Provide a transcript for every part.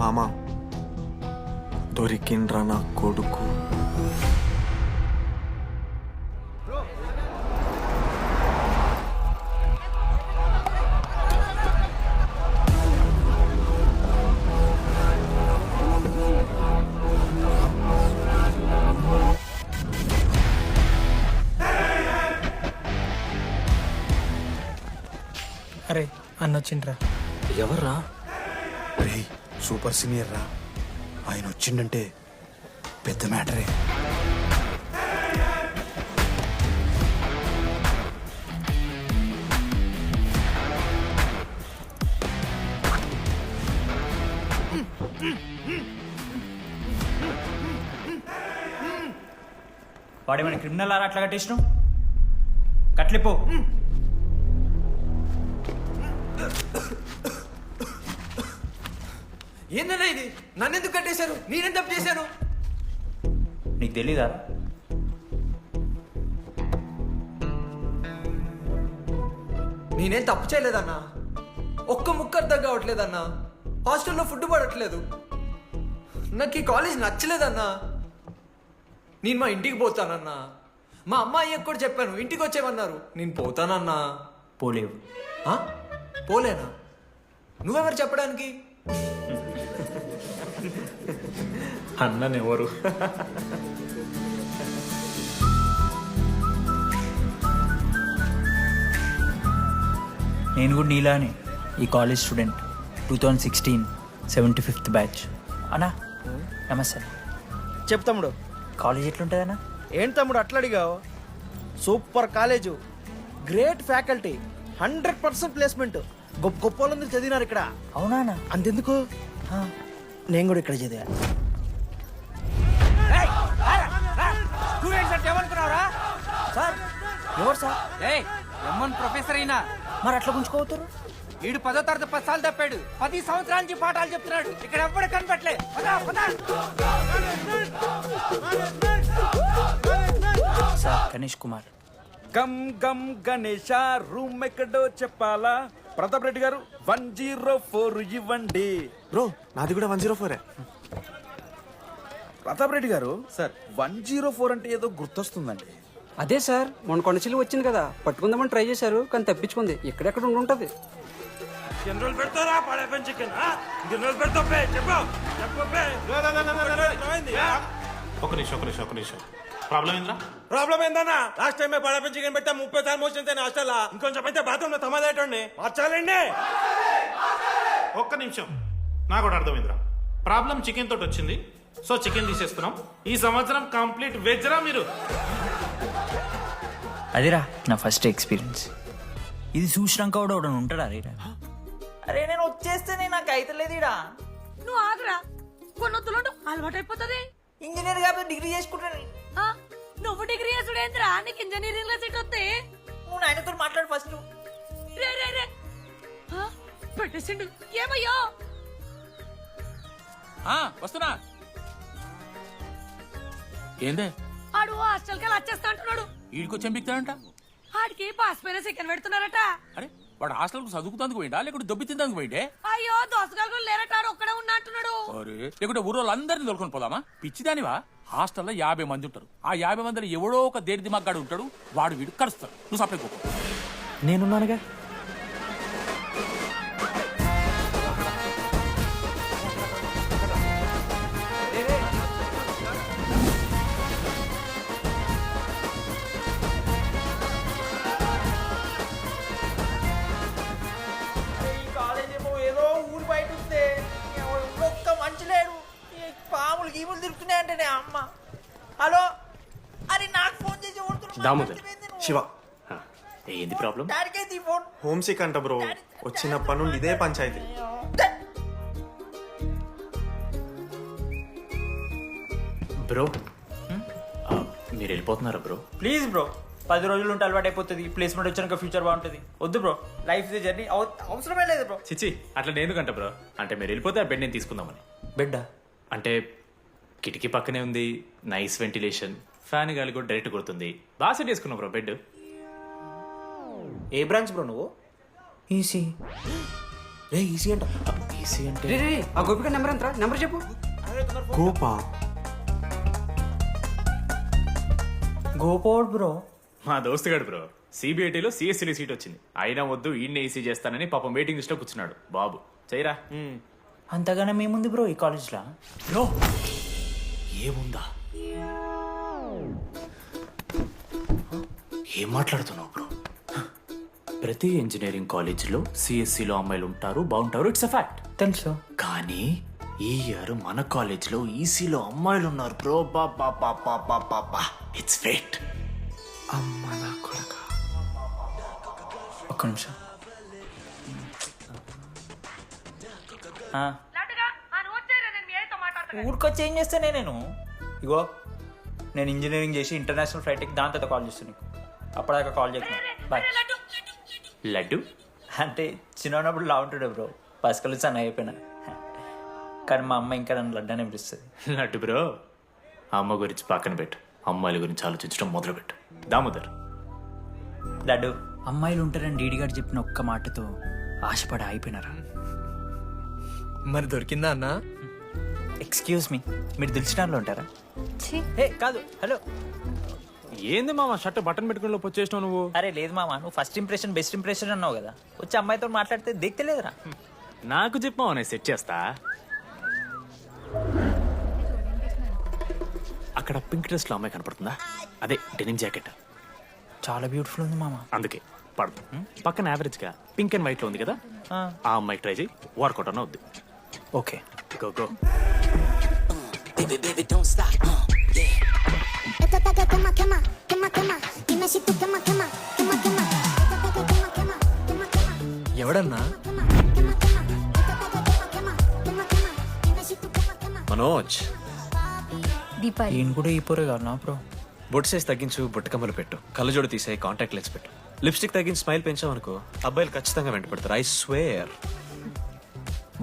మామా దొరికిండ్రా నా కొడుకు. అరే అన్న వచ్చిండ్రా. ఎవర్రా? రే సూపర్ సీనియర్ రా, ఆయన వచ్చిండంటే పెద్ద మ్యాటరే. వాడేమైనా క్రిమినల్ ఆరా అట్లా కట్టేసినావు? కట్లిపో. ఏందన్నా ఇది? నన్నెందుకు కట్టేశారు? నేనేం తప్పు చేశాను? నీకు తెలీదా? నేనేం తప్పు చేయలేదన్నా. ఒక్క ముక్క అర్థం కావట్లేదన్నా. హాస్టల్లో ఫుడ్ పడట్లేదు. నాకు ఈ కాలేజ్ నచ్చలేదన్నా. నేను మా ఇంటికి పోతానన్నా. మా అమ్మాయికి కూడా చెప్పాను, ఇంటికి వచ్చేవన్నారు. నేను పోతానన్నా. పోలేవు. ఆ? పోలేనా? నువ్వెవరు చెప్పడానికి? అన్ననెవరు? నేను కూడా నీలానే ఈ కాలేజ్ స్టూడెంట్, 2016 75th బ్యాచ్. అన్నా నమస్తే. చెప్పు తమ్ముడు. కాలేజ్ ఎట్లుంటుందన్నా? ఏంటి తమ్ముడు అట్లా అడిగావు? Super college, great faculty, 100% placement. గొప్ప గొప్ప వాళ్ళందరూ చదివినారు ఇక్కడ. అవునా అన్న? అంతెందుకు, నేను కూడా ఇక్కడ చదివా. సార్ ఎవరు సార్? ఎమ్మన్ ప్రొఫెసర్ అయినా మరి అట్లా గుంజుకోవుతారు? ఈడు 10వ తరగతి 10 సార్లు తప్పాడు. 10 సంవత్సరాల నుంచి పాఠాలు చెప్తున్నాడు. ఇక్కడ ఎవ్వడు కనపట్లే. సార్ గణేష్ కుమార్. గమ్ గమ్ గణేష రూమ్ ఎక్కడో చెప్పాలా? ప్రతాప్ రెడ్డి గారు 104 ఇవ్వండి. బ్రో నాది కూడా 104. ప్రతాప్ రెడ్డి గారు సార్ 104 అంటే ఏదో గుర్తొస్తుందండి. అదే సార్, మొన్న కొండచిల్లు వచ్చింది కదా, పట్టుకుందామని ట్రై చేశారు కానీ తప్పించుకుంది. ఎక్కడెక్కడ ఉండుంటది. ఒక నిమిషం ప్రాబ్లం ఏంద్రా? ప్రాబ్లం ఏందన్నా? లాస్ట్ టైం పడపం చికెన్ పెట్టా 30 సార్లు మోషన్ హాస్టల్ ఇంకొంచెం అయితే బాత్రూమ్ లో తమాదేటండి మార్చాలండి. ఒక్క నిమిషం, నాకు కూడా అర్థమైందిరా. ప్రాబ్లం చికెన్ తోటి వచ్చింది, సో చికెన్ తీసేస్తున్నాం. ఈ సంవత్సరం కంప్లీట్ వెజ్ రా మీరు. అదేరా నా ఫస్ట్ ఎక్స్పీరియన్స్. ఇది చూసినాక కూడా ఒకడు ఉంటాడా? అరే నేను వచ్చేస్తేనే నాకు అయితలేదు ఇడా. నువ్వు ఆగరా, కొన్నొత్తులు అలవాటు అయిపోతుంది. ఇంజనీర్ కాబట్టి డిగ్రీ చేసుకుంటాను. నువ్వు డిగ్రీ చేసుడేంద్రా, నీకు ఇంజనీరింగ్ లో సీట్ వస్తే. నువ్వు నాయనతో మాట్లాడు ఫస్ట్. రే రే రే పెట్టేసిండు. ఏమయ్యో వస్తున్నా. ఏందే ఆడు హాస్టల్ కి వచ్చేస్తా అంటున్నాడు. ఈడికి చెంపిస్తాడంట. ఆడికి పాస్ పైన సెకండ్ పెడుతున్నారట. అరే వాడు హాస్టల్ కు చదువుకుతానికి పోయిండా లేకుంటే దొబ్బి తిందానికి పోయిండే? అయ్యో దోసగాళ్ళు లేరట, ఆడు ఒక్కడే ఉన్నా అంటున్నాడు. అరే లేకుంటే ఊరోళ్ళందరినీ దొరుకుని పోదామా? పిచ్చిదానివా? హాస్టల్లో 50 మంది ఉంటారు. ఆ 50 మందిలో ఎవడో ఒక దేడి దిమాగ్గాడు ఉంటాడు. వాడు వీడు కరుస్తాడు. నువ్వు సప్లై పో. నేనున్నానుగా. ఏదో ఊరు బయట వస్తే ఒక్క మంచి లేడు. పాములు గీములు తిరుగుతున్నాయంటే అమ్మ. హలో, అరే నాకు ఫోన్ చేసి శివ ఏంది ప్రాబ్లం? డాడీకి ఫోన్. హోమ్ సిక్ అంట బ్రో, వచ్చినప్పటి నుండి ఇదే పంచాయతీ. బ్రో మీరు వెళ్ళిపోతున్నారా బ్రో? ప్లీజ్ బ్రో, 10 రోజులు ఉంటే అలవాటు అయిపోతుంది. ప్లేస్మెంట్ వచ్చాక ఫ్యూచర్ బాగుంటుంది. వద్దు బ్రో, లైఫ్ ఇస్ జర్నీ, అవసరమే లేదు బ్రో. చిచి అట్లా నేను కంట బ్రో. అంటే మీరు వెళ్ళిపోతే ఆ బెడ్ నేను తీసుకుందామని. బెడ్డా? అంటే కిటికీ పక్కనే ఉంది, నైస్ వెంటిలేషన్, ఫ్యాన్ గాలి కూడా డైరెక్ట్ కొడుతుంది. బాగా సెట్ చేసుకున్నావు బ్రో బెడ్. ఏ బ్రాంచ్ బ్రో నువ్వు? ఈసీ. రే ఈసీ అంట. ఈసీ అంటే రే రే, ఆ గోపిక నెంబర్ ఎంతరా? నెంబర్ చెప్పు. గోపా గోపోడ్ బ్రో. మా దోస్తుగాడు బ్రో సిబిఐటీలో సిఎస్సీలో సీట్ వచ్చింది. అయినా వద్దు ఈయన ఈసీ చేస్తానని పాపం వెయిటింగ్ లిస్ట్ లో కూర్చున్నాడు. బాబు చేయరా. అంతగానే మేముంది బ్రో ఈ కాలేజ్లో. బ్రో ఏముందా? ఏం మాట్లాడుతున్నావు బ్రో? ప్రతి ఇంజనీరింగ్ కాలేజీలో సిఎస్సిలో అమ్మాయిలు ఉంటారు, బాగుంటారు, ఇట్స్ అ ఫ్యాక్ట్. తెలుసు. కానీ ఈ ఇయర్ మన కాలేజీలో ఈసీలో అమ్మాయిలు ఉన్నారు బ్రో. Baba it's fate. అమ్మ నా కొడక. ఒక్క నిమిషం. ఊరికొచ్చి ఏం చేస్తానే నేను? ఇగో నేను ఇంజనీరింగ్ చేసి ఇంటర్నేషనల్ ఫ్లైట్కి దాని తర్వాత కాల్ చేస్తాను నీకు. అప్పటిదాకా కాల్ చేస్తాను. బాయ్. లడ్డు అంటే చిన్నప్పుడు లా ఉంటుండే బ్రో, పసుకలు సన్న అయిపోయినా. కానీ మా అమ్మ ఇంకా నన్ను లడ్డానే పిలుస్తుంది. లడ్డు బ్రో అమ్మ గురించి పక్కన పెట్టు, అమ్మాయిల గురించి ఆలోచించడం మొదలుపెట్టు. దామోదర్ లడ్డు, అమ్మాయిలు ఉంటారని డీడీ గారు చెప్పిన ఒక్క మాటతో ఆశపడి అయిపోయినారా? మరి దొరికిందా అన్నా? ఎక్స్క్యూజ్ మీ, మీరు దిల్చినాల్లో ఉంటారా? ఏ కాదు, హలో. ఏంది మామ షర్ట్ బటన్ పెట్టుకుని వచ్చేసినావు నువ్వు? అరే లేదు మామ, నువ్వు ఫస్ట్ ఇంప్రెషన్ బెస్ట్ ఇంప్రెషన్ అన్నావు కదా, వచ్చి అమ్మాయితో మాట్లాడితే దిక్తలేదురా. నాకు చెప్పావు నేను సెట్ చేస్తా. అక్కడ పింక్ డ్రెస్ లో అమ్మాయి కనపడుతుందా? అదే డెనిమ్ జాకెట్. చాలా బ్యూటిఫుల్ ఉంది మామ. అందుకే పడదు. పక్కన యావరేజ్ గా పింక్ అండ్ వైట్ లో ఉంది కదా, ఆ అమ్మాయి ట్రై చేయి, వర్కౌట్ అన్న వద్దు. Okay go go. ఎవడన్నా? మనోజ్, దీపాలి ఈయన కూడా ఈ పోరే కాదు నా బ్రో. బొట్టు సైజ్ తగ్గించు, బుట్టకమ్మలు పెట్టు, కళ్ళజోడు తీసే, కాంటాక్ట్ లెన్స్ పెట్టు, లిప్స్టిక్ తగ్గించి స్మైల్ పెంచావనుకో అబ్బాయిలు ఖచ్చితంగా వెంట పెడతారు. I swear.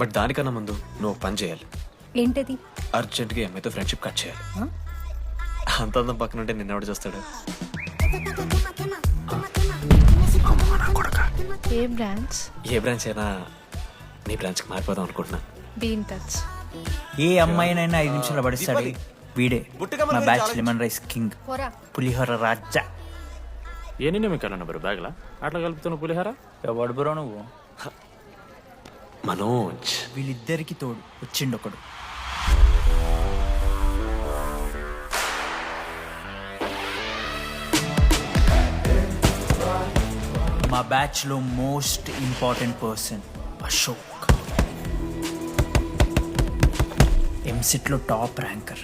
బట్ దానికన్నా ముందు నువ్వు పని చేయాలి. ఏంటది? అర్జెంట్గా అమ్మాయితో ఫ్రెండ్షిప్ కట్ చేయాలి. అంత అందం పక్కన ఉంటే నిన్నెవడు చేస్తాడు? ఏ బ్రాంచ్? ఏ బ్రాంచ్ అయినా నీ బ్రాంచ్కి మారిపోదాం అనుకుంటున్నా. Be in touch. ఏ అమ్మాయినైనా 5 నిమిషాలు పడిస్తాడు వీడే. మా బ్యాచ్ లెమన్ రైస్ కింగ్, పోరా. పులిహోర రాజా. ఏ నిన్న మీకు బ్రో బ్యాగ్లా అట్లా కలుపుతున్నావు పులిహార? ఎవడు బ్రో నువ్వు? మనోజ్, వీళ్ళిద్దరికి తోడు వచ్చిండు ఒకడు. మా బ్యాచ్ లో most important person Ashok. EAMCET లో టాప్ ర్యాంకర్.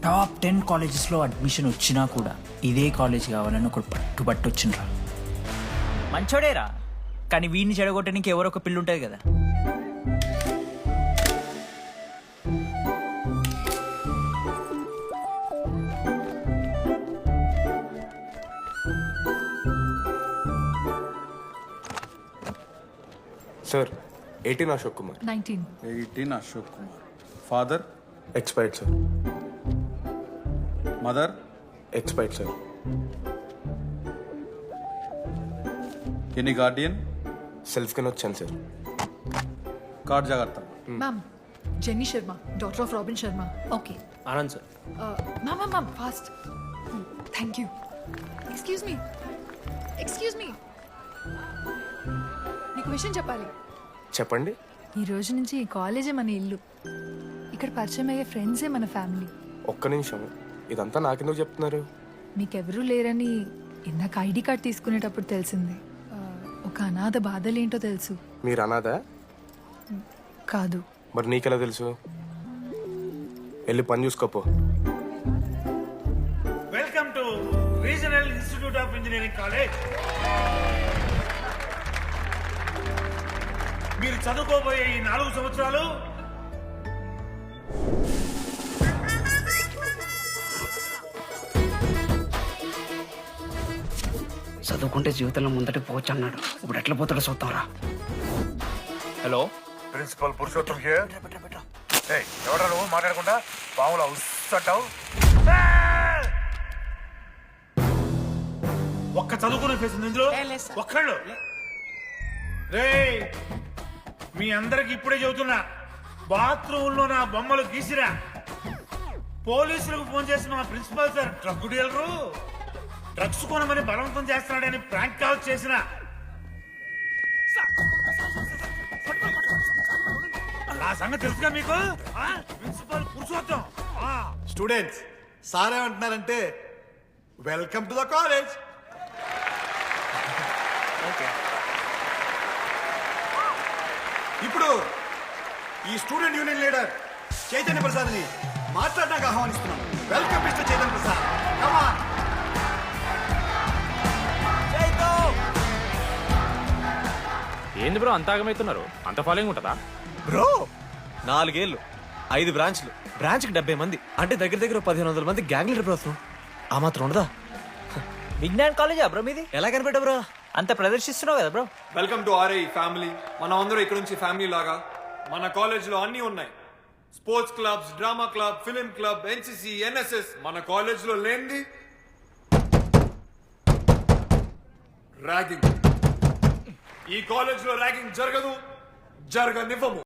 టాప్ 10 కాలేజెస్ లో అడ్మిషన్ వచ్చినా కూడా ఇదే కాలేజ్ కావాలని ఒకడు పట్టుబట్టు వచ్చిండ్రా. మంచోడేరా, కానీ వీడిని చెడగొట్టడానికి ఎవరో ఒక పిల్లు ఉంటుంది కదా. Sir 18 Ashok Kumar. 19. 18 Ashok Kumar. Father? Expired sir. Mother? Expired sir. Any Guardian? Self కింద వచ్చాను సార్. కార్డ్ జాగ్రత్త. Ma'am, jenny Sharma, daughter of robin Sharma. Okay. Anand sir. Ma'am ma'am ma'am, fast. Thank you. Excuse me, excuse me, నీకు విషయం చెప్పాలి. చెప్పండి. ఈ రోజు నుంచి ఈ కాలేజే మన ఇల్లు. ఇక్కడ పరిచయం అయ్యే ఫ్రెండ్సే మన ఫ్యామిలీ. ఒక్క నిమిషం, ఇదంతా నాకెందుకు చెప్తున్నారు? మీకెవరూ లేరని ఇందాక ఐడి కార్డ్ తీసుకునేటప్పుడు తెలిసింది. ఒక అనాథ బాధలేంటో తెలుసు. మీరు అనాదా? కాదు. మరి నీకెలా తెలుసు? వెళ్ళి పని చూసుకోపో. Welcome to regional institute of engineering college. మీరు చదువుకోబోయే ఈ 4 సంవత్సరాలు చదువుకుంటే జీవితంలో ముందటి పోవచ్చు అన్నాడు. ఇప్పుడు ఎట్లా పోతాడో చూద్దాంరా. Hello, principal Purushottam here. ఎవడా నువ్వు మాట్లాడకుండా పాములా ఉస్సంటావు? ఒక్క చదువుకునే ఫేస్ ఉంది ఇందులో. ఒక్కళ్ళు రే మీ అందరికి ఇప్పుడే చెబుతున్నా, బాత్రూంలో నా బొమ్మలు గీసిరా. పోలీసులకు ఫోన్ చేసిన మా principal sir drug dealer drugs కొనమని బలవంతం చేస్తున్నాడని ప్రాంక్ కాల్ చేసిన. నా సంగతి తెలుసుగా మీకు? ప్రిన్సిపల్ పురుషోత్తం. స్టూడెంట్స్, సార్ ఏమంటున్నారంటే వెల్కమ్ టు ద కాలేజ్. ఇప్పుడు ఈ స్టూడెంట్ యూనియన్ లీడర్ చైతన్య ప్రసాద్ని మాట్లాడడానికి ఆహ్వానిస్తున్నాను. Welcome mister Chaitanya Prasad. Come on. ఏంది బ్రో అంత ఆగమవుతున్నారు? అంత ఫాలోయింగ్ ఉంటుందా? బ్రో 4 ఏళ్ళు 5 బ్రాంచ్లు, బ్రాంచ్కి 70 మంది, అంటే దగ్గర దగ్గర 1500 మంది గ్యాంగ్ లీడర్ బ్రో. ఆ మాత్రం ఉండదా? విజ్ఞాన్ కాలేజా బ్రో మీది? ఎలా కనిపెట్టా బ్రో? అంత ప్రదర్శిస్తున్నావు కదా bro. Welcome to RI family. మనం అందరూ ఇక్కడ నుంచి ఫ్యామిలీ లాగా. మన కాలేజ్ లో అన్నీ ఉన్నాయి. Sports clubs, drama club, film club, NCC, NSS. మన కాలేజ్ లో లేనిది ర్యాగింగ్. ఈ కాలేజ్ లో ర్యాగింగ్ జరగదు, జరగనివ్వము.